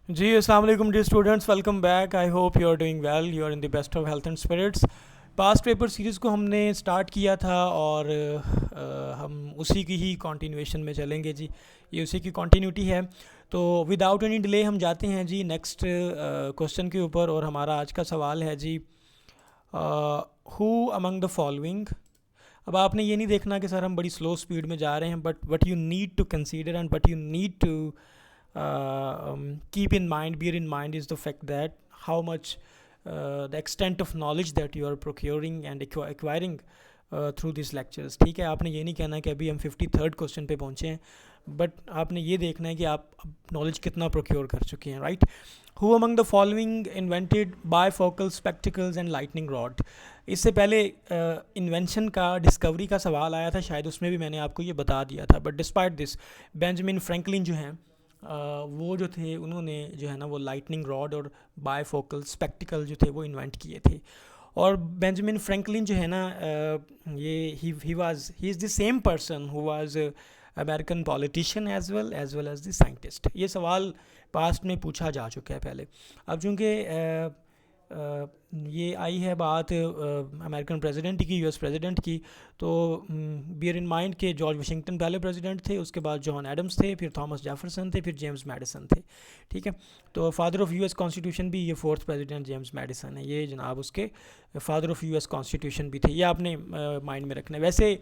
जी अस्सलाम वालेकुम dear students, welcome back. I hope you are doing well, you are in the best of health and spirits. Past paper series को हमने start किया था और हम उसी की ही कंटिन्यूएशन में चलेंगे जी। ये उसी की कंटिन्यूटी है। तो विदाउट एनी डिले हम जाते हैं जी नेक्स्ट क्वेश्चन के ऊपर। और हमारा आज का सवाल है जी, हु अमंग द फॉलोइंग। अब आपने ये नहीं देखना कि सर हम बड़ी स्लो स्पीड में जा रहे हैं, but what you need to consider and what you need to keep in mind, bear in mind is the fact that how much the extent of knowledge that you are procuring and acquiring through these lectures। ठीक है, आपने ये नहीं कहना कि अभी हम 53rd question पे पहुँचे हैं, बट आपने ये देखना है कि आप नॉलेज कितना प्रोक्योर कर चुके हैं। Right. Who among the following invented bifocal spectacles and lightning rod. इससे पहले इन्वेंशन का, डिस्कवरी का सवाल आया था शायद, उसमें भी मैंने आपको ये बता दिया था। But despite this, Benjamin Franklin जो हैं वो जो थे, उन्होंने जो है ना वो लाइटनिंग रॉड और बायफोकल स्पेक्टिकल जो थे वो इन्वेंट किए थे। और बेंजामिन फ्रैंकलिन जो है ना, ये ही is the same person who was American politician as well as the scientist. ये सवाल पास्ट में पूछा जा चुका है पहले। अब चूँकि ये आई है बात अमेरिकन प्रेसिडेंट की, यूएस प्रेसिडेंट की, तो बियर इन माइंड के जॉर्ज वाशिंगटन पहले प्रेसिडेंट थे, उसके बाद जॉन एडम्स थे, फिर थॉमस जेफरसन थे, फिर जेम्स मैडिसन थे। ठीक है, तो फादर ऑफ यूएस कॉन्स्टिट्यूशन भी ये फोर्थ प्रेसिडेंट जेम्स मैडिसन है, ये जनाब उसके फादर ऑफ यूएस कॉन्स्टिट्यूशन भी थे। ये आपने माइंड में रखना है। वैसे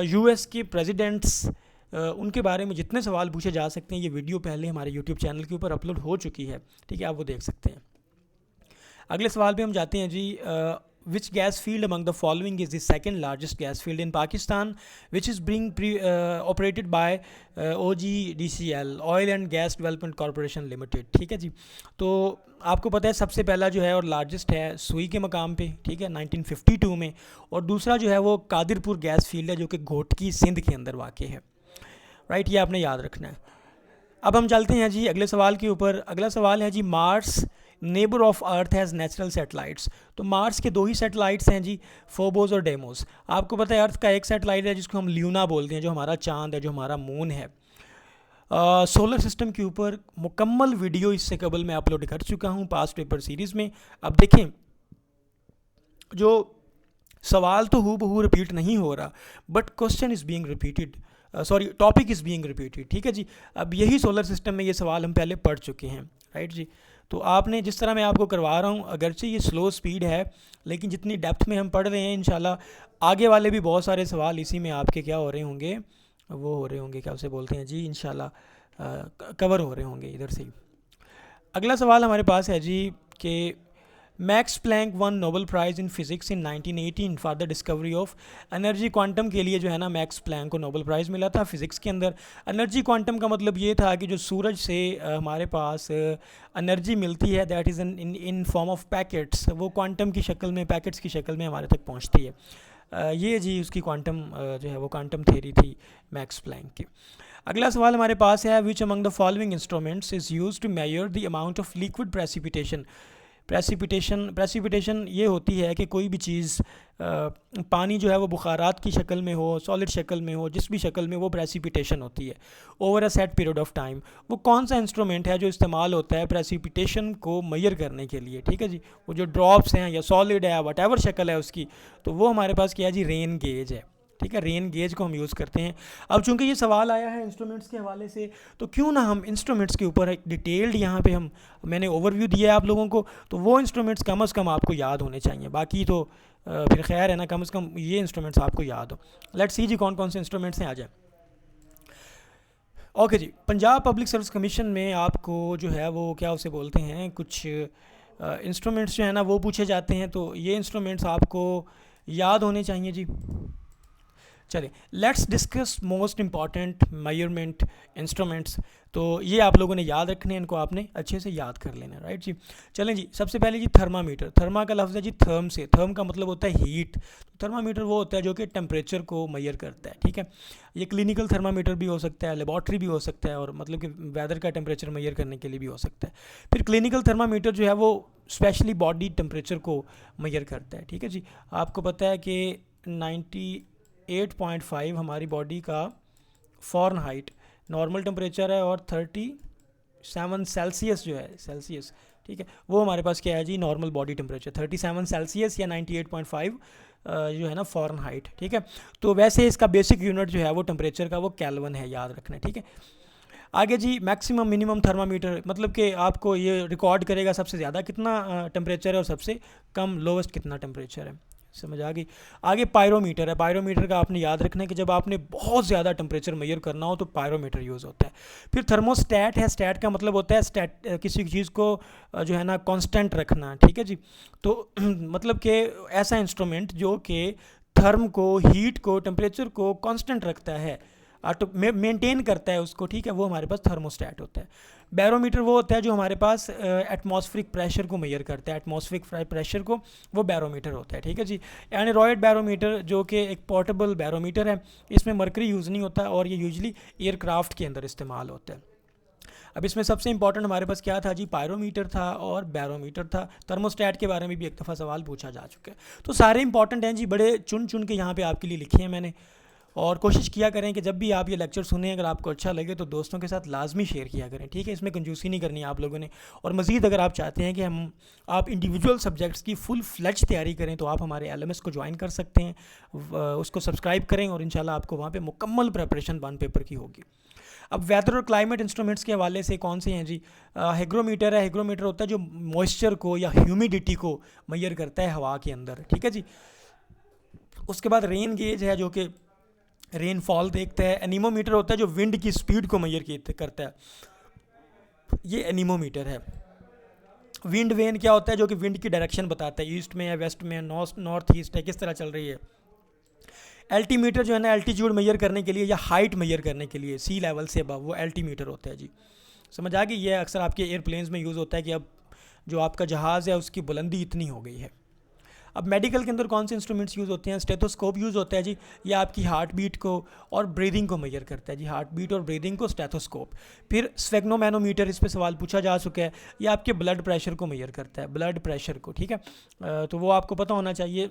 यूएस के प्रेसिडेंट्स, उनके बारे में जितने सवाल पूछे जा सकते हैं, ये वीडियो पहले हमारे यूट्यूब चैनल के ऊपर अपलोड हो चुकी है। ठीक है, आप वो देख सकते हैं। अगले सवाल पे हम जाते हैं जी। Which gas field among the following is the second largest gas field in Pakistan, which is being operated by OGDCL, oil and gas development corporation limited. ठीक है जी। तो आपको पता है सबसे पहला जो है और लार्जेस्ट है सुई के मकाम पे, ठीक है, 1952 में। और दूसरा जो है वो कादिरपुर गैस फील्ड है, जो कि घोटकी सिंध के अंदर वाक़ है। राइट, ये आपने याद रखना है। अब हम चलते हैं जी अगले सवाल के ऊपर। अगला सवाल है जी, Mars neighbour of Earth has natural satellites. तो मार्स के दो ही सैटेलाइट्स हैं जी, फोबोस और डेमोस। आपको पता है अर्थ का एक सैटेलाइट है जिसको हम ल्यूना बोलते हैं, जो हमारा चांद है, जो हमारा मून है। सोलर सिस्टम के ऊपर मुकम्मल वीडियो इससे कबल मैं अपलोड कर चुका हूँ पास्ट पेपर सीरीज़ में। अब देखें, जो सवाल तो हू बहू रिपीट नहीं हो रहा, but question is being repeated, sorry topic is being repeated. ठीक है जी। अब यही सोलर सिस्टम में ये सवाल हम पहले पढ़ चुके हैं। राइट जी। तो आपने जिस तरह मैं आपको करवा रहा हूँ, अगरचे ये स्लो स्पीड है, लेकिन जितनी डेप्थ में हम पढ़ रहे हैं, इंशाल्लाह आगे वाले भी बहुत सारे सवाल इसी में आपके क्या हो रहे होंगे, वो हो रहे होंगे, क्या उसे बोलते हैं जी, इंशाल्लाह कवर हो रहे होंगे इधर से ही। अगला सवाल हमारे पास है जी कि Max Planck won Nobel prize in physics in 1918 for the discovery of energy quantum. के लिए जो है ना मैक्स प्लैंक को नोबेल प्राइज़ मिला था फिज़िक्स के अंदर। एनर्जी क्वांटम का मतलब ये था कि जो सूरज से हमारे पास एनर्जी मिलती है, that is in form of packets, वो क्वांटम की शक्ल में, पैकेट्स की शक्ल में हमारे तक पहुँचती है। ये जी उसकी क्वांटम जो है वो क्वांटम थ्योरी थी मैक्स प्लैंक की। अगला सवाल हमारे पास है, which among the following instruments is use to measure the amount of liquid precipitation. Precipitation ये होती है कि कोई भी चीज़, पानी जो है वो बुखारात की शक्ल में हो, सॉलिड शक्ल में हो, जिस भी शक्ल में, वो प्रेसिपिटेशन होती है over a set period of time. वो कौन सा इंस्ट्रूमेंट है जो इस्तेमाल होता है प्रेसिपिटेशन को मेजर करने के लिए? ठीक है जी। वो जो ड्रॉप्स हैं या सॉलिड है, वट एवर शक्ल है उसकी, तो वो हमारे पास क्या है जी, रेन गेज है। ठीक है, रेन गेज को हम यूज़ करते हैं। अब चूंकि ये सवाल आया है इंस्ट्रूमेंट्स के हवाले से, तो क्यों ना हम इंस्ट्रूमेंट्स के ऊपर एक डिटेल्ड यहाँ पे मैंने ओवरव्यू दिया है आप लोगों को, तो वो इंस्ट्रूमेंट्स कम अज़ कम आपको याद होने चाहिए। बाकी तो फिर खैर है ना, कम से कम ये इंस्ट्रूमेंट्स आपको याद हो। लेट्स सी जी कौन कौन से इंस्ट्रूमेंट्स हैं, आ जाए। ओके जी, पंजाब पब्लिक सर्विस कमीशन में आपको जो है वो क्या उसे बोलते हैं, कुछ इंस्ट्रूमेंट्स जो है ना वो पूछे जाते हैं, तो ये इंस्ट्रूमेंट्स आपको याद होने चाहिए जी। चलिए, let's discuss most important measurement instruments. तो ये आप लोगों ने याद रखने हैं, इनको आपने अच्छे से याद कर लेना। राइट जी। चलें जी, सबसे पहले जी थर्मामीटर। थर्मा का लफ्ज़ है जी थर्म से, थर्म का मतलब होता है हीट। तो थर्मामीटर वो होता है जो कि टेम्परेचर को मेजर करता है। ठीक है, ये क्लिनिकल थर्मामीटर भी हो सकता है, लेबॉर्ट्री भी हो सकता है, और मतलब कि वेदर का टेम्परेचर मेजर करने के लिए भी हो सकता है। फिर क्लिनिकल थर्मामीटर जो है वो स्पेशली बॉडी टेम्परेचर को मेजर करता है। ठीक है जी। आपको पता है कि 98.5 हमारी बॉडी का फ़ॉरनहाइट नॉर्मल टेम्परेचर है, और 30 37 सेल्सियस जो है सेल्सियस, ठीक है, वो हमारे पास क्या है जी, नॉर्मल बॉडी टेम्परेचर 37 सेल्सियस या 98.5 जो है ना फ़ारेनहाइट, ठीक है। तो वैसे इसका बेसिक यूनिट जो है वो टेम्परेचर का वो केल्विन है, याद रखना, ठीक है। आगे जी मैक्सिमम मिनिमम थर्मामीटर, मतलब कि आपको ये रिकॉर्ड करेगा सबसे ज़्यादा कितना टेम्परेचर है और सबसे कम लोवेस्ट कितना टेम्परेचर है, समझ आ गई। आगे पायरोमीटर है, पायरोमीटर का आपने याद रखना है कि जब आपने बहुत ज़्यादा टेम्परेचर मेजर करना हो तो पायरोमीटर यूज़ होता है। फिर थर्मोस्टैट है, स्टैट का मतलब होता है स्टैट, किसी चीज़ को जो है ना कांस्टेंट रखना, ठीक है जी। तो मतलब कि ऐसा इंस्ट्रूमेंट जो कि थर्म को, हीट को, टेम्परेचर को कांस्टेंट रखता है, मेंटेन करता है उसको, ठीक है, वो हमारे पास थर्मोस्टैट होता है। बैरोमीटर वो होता है जो हमारे पास एटमॉस्फेरिक प्रेशर को मेजर करता है, एटमॉस्फेरिक प्रेशर को, वो बैरोमीटर होता है, ठीक है जी। एनेरॉयड बैरोमीटर जो कि एक पोर्टेबल बैरोमीटर है, इसमें मरकरी यूज़ नहीं होता और ये यूजली एयरक्राफ्ट के अंदर इस्तेमाल होता है। अब इसमें सबसे इंपॉर्टेंट हमारे पास क्या था जी, पायरोमीटर था और बैरोमीटर था। थर्मोस्टैट के बारे में भी एक दफ़ा सवाल पूछा जा चुका है। तो सारे इंपॉर्टेंट हैं जी, बड़े चुन चुन के यहाँ पे आपके लिए लिखे हैं मैंने। और कोशिश किया करें कि जब भी आप ये लेक्चर सुने, अगर आपको अच्छा लगे तो दोस्तों के साथ लाजमी शेयर किया करें, ठीक है। इसमें कंजूसी नहीं करनी आप लोगों ने। और मज़ीद अगर आप चाहते हैं कि आप इंडिविजुअल सब्जेक्ट्स की फुल फ्लेज तैयारी करें तो आप हमारे LMS को ज्वाइन कर सकते हैं, उसको सब्सक्राइब करें और इंशाल्लाह आपको वहाँ पे मुकम्मल प्रेपरेशन वन पेपर की होगी। अब वेदर और क्लाइमेट इंस्ट्रूमेंट्स के हवाले से कौन से हैं जी, हिग्रोमीटर है। हिग्रोमीटर होता है जो मॉइस्चर को या ह्यूमिडिटी को मेजर करता है हवा के अंदर, ठीक है जी। उसके बाद रेन गेज है जो कि रेनफॉल देखता है। एनीमोमीटर होता है जो विंड की स्पीड को मेजर करता है, ये एनीमोमीटर है। विंड वेन क्या होता है, जो कि विंड की डायरेक्शन बताता है, ईस्ट में है, वेस्ट में है, नॉर्थ ईस्ट है, किस तरह चल रही है। एल्टीमीटर जो है ना, एल्टीट्यूड मेजर करने के लिए या हाइट मेजर करने के लिए सी लेवल से अबव, वो एल्टीमीटर होता है जी, समझ आ गई। ये अक्सर आपके एयरप्लेन्स में यूज़ होता है कि अब जो आपका जहाज़ है उसकी बुलंदी इतनी हो गई है। अब मेडिकल के अंदर कौन से इंस्ट्रूमेंट्स यूज़ होते हैं, स्टेथोस्कोप यूज़ होता है जी, ये आपकी हार्ट बीट को और ब्रीदिंग को मेजर करता है जी, हार्ट बीट और ब्रीदिंग को स्टेथोस्कोप। फिर स्फेग्नोमैनोमीटर, इस पे सवाल पूछा जा चुका है, ये आपके ब्लड प्रेशर को मेजर करता है, ब्लड प्रेशर को, ठीक है। तो वो आपको पता होना चाहिए,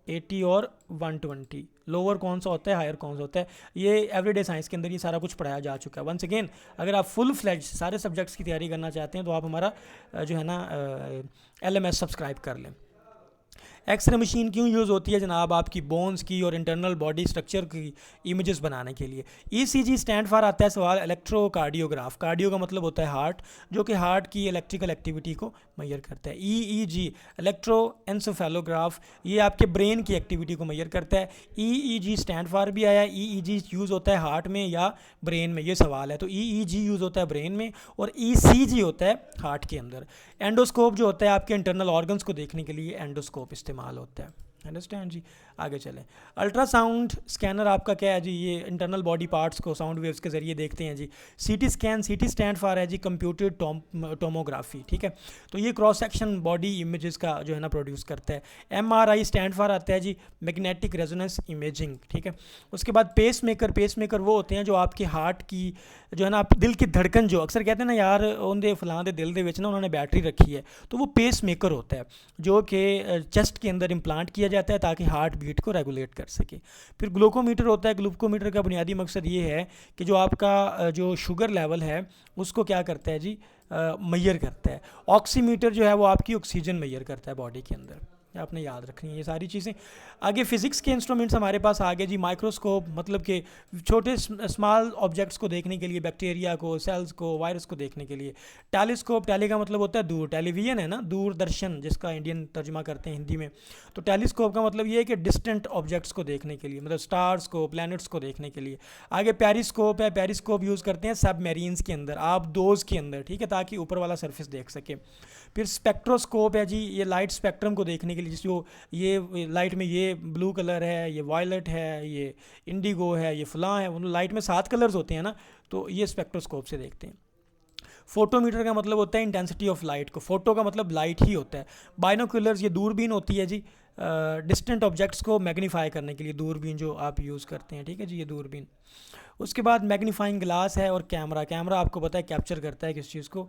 80 और 120, लोअर कौन सा होता है, हायर कौन सा होता है, ये एवरीडे साइंस के अंदर ये सारा कुछ पढ़ाया जा चुका है। वंस अगेन अगर आप फुल फ्लेज सारे सब्जेक्ट्स की तैयारी करना चाहते हैं तो आप हमारा जो है ना LMS सब्सक्राइब कर लें। एक्सरे मशीन क्यों यूज़ होती है जनाब, आपकी बोन्स की और इंटरनल बॉडी स्ट्रक्चर की इमेजेस बनाने के लिए। ECG स्टैंड फॉर आता है सवाल इलेक्ट्रोकार्डियोग्राफ, कार्डियो का मतलब होता है हार्ट, जो कि हार्ट की इलेक्ट्रिकल एक्टिविटी को मेजर करता है। EEG इलेक्ट्रोएंसेफेलोग्राफ, ये आपके ब्रेन की एक्टिविटी को मेजर करता है। EEG स्टैंड फॉर भी आया, EEG यूज़ होता है हार्ट में या ब्रेन में, ये सवाल है। तो EEG यूज़ होता है ब्रेन में और ECG होता है हार्ट के अंदर। एंडोस्कोप जो होता है आपके इंटरनल ऑर्गन्स को देखने के लिए एंडोस्कोप इस्तेमाल होता है, अंडरस्टैंड जी। आगे चलें, अल्ट्रासाउंड स्कैनर आपका क्या है जी, ये इंटरनल बॉडी पार्ट्स को साउंड वेव्स के ज़रिए देखते हैं जी। CT scan, CT stand for है जी कंप्यूटेड टोमोग्राफी, ठीक है, तो ये क्रॉस सेक्शन बॉडी इमेजेस का जो है ना प्रोड्यूस करता है। MRI स्टैंड फॉर आता है जी मैग्नेटिक रेजोनेंस इमेजिंग, ठीक है। उसके बाद पेस मेकर, पेस मेकर वो होते हैं जो आपके हार्ट की जो है ना, आप दिल की धड़कन, जो अक्सर कहते हैं ना यार उनके फलां दे दिल दे विच ना उन्होंने बैटरी रखी है, तो वो पेस मेकर होता है जो कि चेस्ट के अंदर इम्प्लांट किया जाता है ताकि हार्ट बीट को रेगुलेट कर सके। फिर ग्लूकोमीटर होता है, ग्लूकोमीटर का बुनियादी मकसद ये है कि जो आपका जो शुगर लेवल है उसको क्या करता है जी, मेजर करता है। ऑक्सीमीटर जो है वो आपकी ऑक्सीजन मेजर करता है बॉडी के अंदर, आपने याद रखनी है ये सारी चीज़ें। आगे फिज़िक्स के इंस्ट्रूमेंट्स हमारे पास आ गए जी, माइक्रोस्कोप मतलब कि छोटे स्मॉल ऑब्जेक्ट्स को देखने के लिए, बैक्टीरिया को, सेल्स को, वायरस को देखने के लिए। टेलीस्कोप, टेली का मतलब होता है दूर, टेलीविज़न है ना, दूरदर्शन जिसका इंडियन तर्जुमा करते हैं हिंदी में। तो टेलीस्कोप का मतलब ये है कि डिस्टेंट ऑब्जेक्ट्स को देखने के लिए, मतलब स्टार्स को, प्लैनेट्स को देखने के लिए। आगे पेरिस्कोप है, पेरिस्कोप यूज़ करते हैं सबमरीन्स के अंदर, आप दोज के अंदर, ठीक है, ताकि ऊपर वाला सरफेस देख सके। फिर स्पेक्ट्रोस्कोप है जी, ये लाइट स्पेक्ट्रम को देखने के लिए, जिसको ये लाइट में ये ब्लू कलर है, ये वायलेट है, ये इंडिगो है, ये फलां है, उन लाइट में 7 कलर्स होते हैं ना, तो ये स्पेक्ट्रोस्कोप से देखते हैं। फोटोमीटर का मतलब होता है इंटेंसिटी ऑफ लाइट को, फोटो का मतलब लाइट ही होता है। बाइनोकुलर्स, ये दूरबीन होती है जी, डिस्टेंट ऑब्जेक्ट्स को मैग्नीफाई करने के लिए दूरबीन जो आप यूज़ करते हैं, ठीक है जी, ये दूरबीन। उसके बाद मैग्नीफाइंग ग्लास है और कैमरा, कैमरा आपको पता है कैप्चर करता है किस चीज़ को,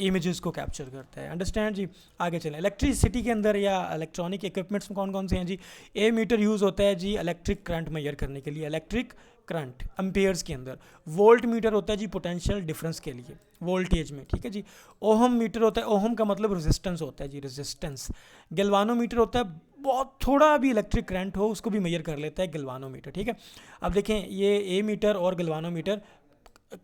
इमेजेस को कैप्चर करता है। अंडरस्टैंड जी। आगे चलें, इलेक्ट्रिसिटी के अंदर या इलेक्ट्रॉनिक इक्विपमेंट्स में कौन कौन से हैं जी। ए मीटर यूज़ होता है जी इलेक्ट्रिक करंट मेजर करने के लिए, इलेक्ट्रिक करंट एम्पेयर्स के अंदर। वोल्ट मीटर होता है जी पोटेंशियल डिफरेंस के लिए, वोल्टेज में, ठीक है जी। ओहम मीटर होता है, ओहम का मतलब रेजिस्टेंस होता है जी, रेजिस्टेंस। गैल्वानोमीटर होता है बहुत थोड़ा भी इलेक्ट्रिक करंट हो उसको भी मेजर कर लेता है गैल्वानोमीटर, ठीक है। अब देखें ये ए मीटर और गैल्वानोमीटर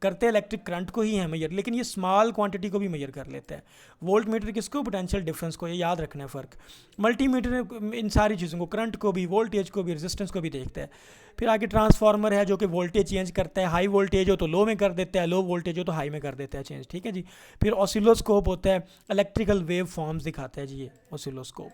करते हैं इलेक्ट्रिक करंट को ही है मेजर, लेकिन ये स्मॉल क्वांटिटी को भी मेजर कर लेता है। वोल्ट मीटर किसको, पोटेंशियल डिफरेंस को, ये याद रखना है फ़र्क। मल्टीमीटर इन सारी चीज़ों को, करंट को भी, वोल्टेज को भी, रेजिस्टेंस को भी देखता है। फिर आगे ट्रांसफार्मर है जो कि वोल्टेज चेंज करता है, हाई वोल्टेज हो तो लो में कर देता है, लो वोल्टेज हो तो हाई में कर देता है चेंज, ठीक है जी। फिर ऑसिलोस्कोप होता है, इलेक्ट्रिकल वेव फॉर्म्स दिखाता है जी ये ऑसिलोस्कोप।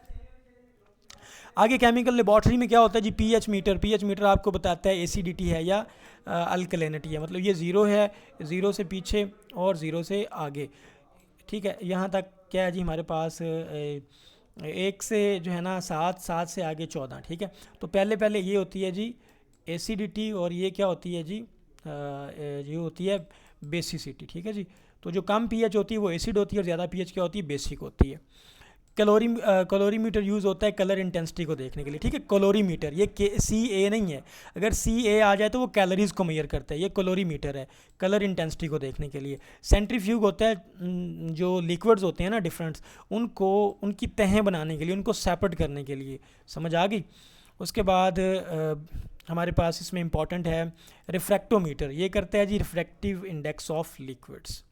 आगे केमिकल लेबॉर्ट्री में क्या होता है जी, पीएच मीटर। पीएच मीटर आपको बताता है एसिडिटी है या अल्कलिनिटी है, मतलब ये ज़ीरो है, ज़ीरो से पीछे और ज़ीरो से आगे, ठीक है। यहाँ तक क्या है जी हमारे पास, एक से जो है ना 7, 7 से आगे 14, ठीक है। तो पहले पहले ये होती है जी एसिडिटी, और ये क्या होती है जी, ये होती है बेसिसिटी, ठीक है जी। तो जो कम पीएच होती है वो एसिड होती है, और ज़्यादा पीएच क्या होती है, बेसिक होती है। कैलोरीमीटर यूज़ होता है कलर इंटेंसिटी को देखने के लिए, ठीक है। कैलोरीमीटर, ये CA नहीं है, अगर CA आ जाए तो वो कैलोरीज़ को मेजर करता है, ये कैलोरीमीटर है कलर इंटेंसिटी को देखने के लिए। सेंट्रीफ्यूग होता है जो लिक्विड्स होते हैं ना डिफरेंट, उनको उनकी तहें बनाने के लिए, उनको सेपरेट करने के लिए, समझ आ गई। उसके बाद हमारे पास इसमें इंपॉर्टेंट है रिफ्रैक्टोमीटर, ये करता है जी रिफ्रैक्टिव इंडेक्स ऑफ लिक्विड्स।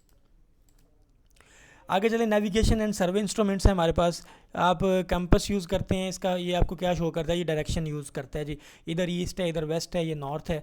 आगे चले, नेविगेशन एंड सर्वे इंस्ट्रूमेंट्स हैं हमारे पास। आप कंपास यूज़ करते हैं, इसका ये आपको क्या शो करता है, ये डायरेक्शन यूज़ करता है जी, इधर ईस्ट है, इधर वेस्ट है, ये नॉर्थ है।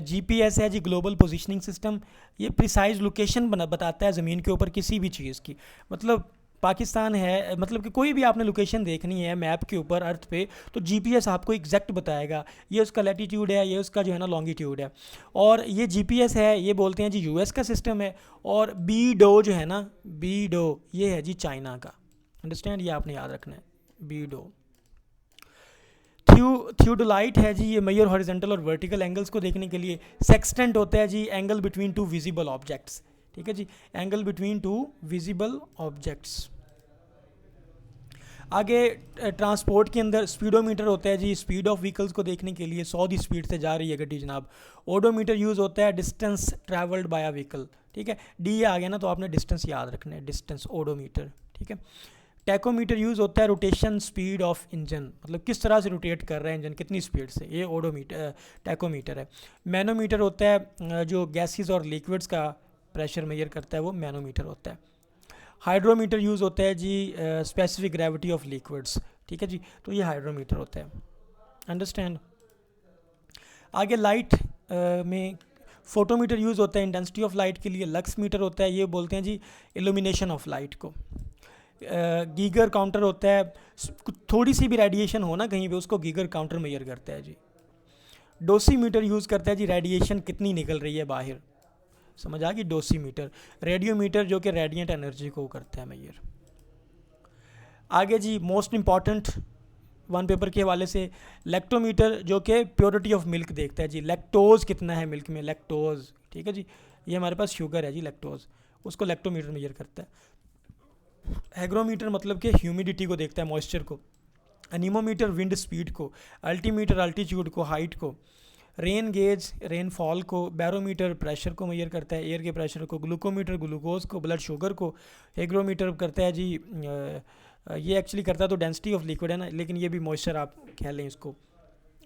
GPS है जी ग्लोबल पोजीशनिंग सिस्टम, ये प्रिसाइज लोकेशन बताता है ज़मीन के ऊपर किसी भी चीज़ की, मतलब पाकिस्तान है, मतलब कि कोई भी आपने लोकेशन देखनी है मैप के ऊपर अर्थ पे, तो GPS आपको एग्जैक्ट बताएगा, ये उसका लैटीट्यूड है, ये उसका जो है ना लॉन्गिट्यूड है। और ये GPS है, ये बोलते हैं जी US का सिस्टम है, और BDO जो है ना, BDO ये है जी चाइना का। अंडरस्टैंड, ये आपने याद रखना है, BDO। थियोडोलाइट है जी, ये मेजर हॉरिजॉन्टल और वर्टिकल एंगल्स को देखने के लिए। सेक्सटेंट होता है जी angle between two visible objects, ठीक है जी, angle between two visible objects. आगे ट्रांसपोर्ट के अंदर स्पीडोमीटर होता है जी, स्पीड ऑफ व्हीकल्स को देखने के लिए, 100 की स्पीड से जा रही है गड्डी जनाब। ओडोमीटर यूज़ होता है distance travelled bye a vehicle, ठीक है। डी आ गया ना तो आपने डिस्टेंस याद रखना है, डिस्टेंस ओडोमीटर, ठीक है। टैकोमीटर यूज़ होता है रोटेशन स्पीड ऑफ इंजन, मतलब किस तरह से रोटेट कर रहा है इंजन, कितनी स्पीड से, ये ओडोमीटर टैकोमीटर है। मैनोमीटर होता है जो गैसेस और लिक्विड्स का प्रेशर मेजर करता है, वो मैनोमीटर होता है। हाइड्रोमीटर यूज़ होता है जी स्पेसिफिक ग्रेविटी ऑफ लिक्विड्स, ठीक है जी, तो ये हाइड्रोमीटर होता है। अंडरस्टैंड। आगे लाइट में फोटोमीटर यूज़ होता है इंटेंसिटी ऑफ लाइट के लिए। लक्स मीटर होता है, ये बोलते हैं जी इल्यूमिनेशन ऑफ लाइट को। गीगर काउंटर होता है, थोड़ी सी भी रेडिएशन हो ना कहीं पे, उसको गीगर काउंटर मेजर करता है जी। डोसीमीटर यूज़ करता है जी रेडिएशन कितनी निकल रही है बाहर, समझ आ गई, डोसीमीटर। रेडियोमीटर जो कि रेडिएंट एनर्जी को करता है मेजर। आगे जी मोस्ट इंपॉर्टेंट वन पेपर के हवाले से लैक्टोमीटर जो कि प्योरिटी ऑफ मिल्क देखता है जी, लैक्टोज कितना है मिल्क में, लैक्टोज, ठीक है जी, ये हमारे पास शुगर है जी लैक्टोज, उसको लैक्टोमीटर मेजर करता है। हैग्रोमीटर मतलब कि ह्यूमिडिटी को देखता है, मॉइस्चर को। एनीमोमीटर विंड स्पीड को। अल्टीमीटर अल्टीट्यूड को, हाइट को। रेन गेज रेनफॉल को। बैरोमीटर प्रेशर को मेजर करता है, एयर के प्रेशर को। ग्लूकोमीटर ग्लूकोज को, ब्लड शुगर को। हैग्रोमीटर करता है जी ये एक्चुअली करता है तो डेंसिटी ऑफ लिक्विड है ना, लेकिन ये भी मॉइस्चर आप कह लें इसको,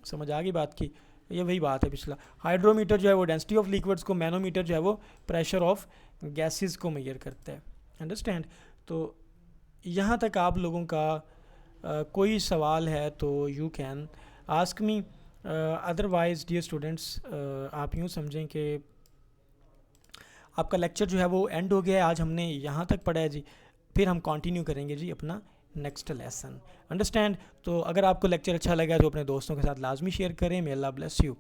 समझ आ गई बात की, ये वही बात है पिछला। हाइड्रोमीटर जो है वो डेंसिटी ऑफ लिक्विड्स को, मैनोमीटर जो है वो प्रेशर ऑफ गैसेस को मेजर करता है। अंडरस्टैंड। तो यहाँ तक आप लोगों का कोई सवाल है तो you can ask me, otherwise dear students आप यूँ समझें कि आपका लेक्चर जो है वो एंड हो गया है। आज हमने यहाँ तक पढ़ा है जी, फिर हम कंटिन्यू करेंगे जी अपना नेक्स्ट लेसन। अंडरस्टैंड। तो अगर आपको लेक्चर अच्छा लगा तो अपने दोस्तों के साथ लाजमी शेयर करें। मे अल्लाह ब्लेस यू।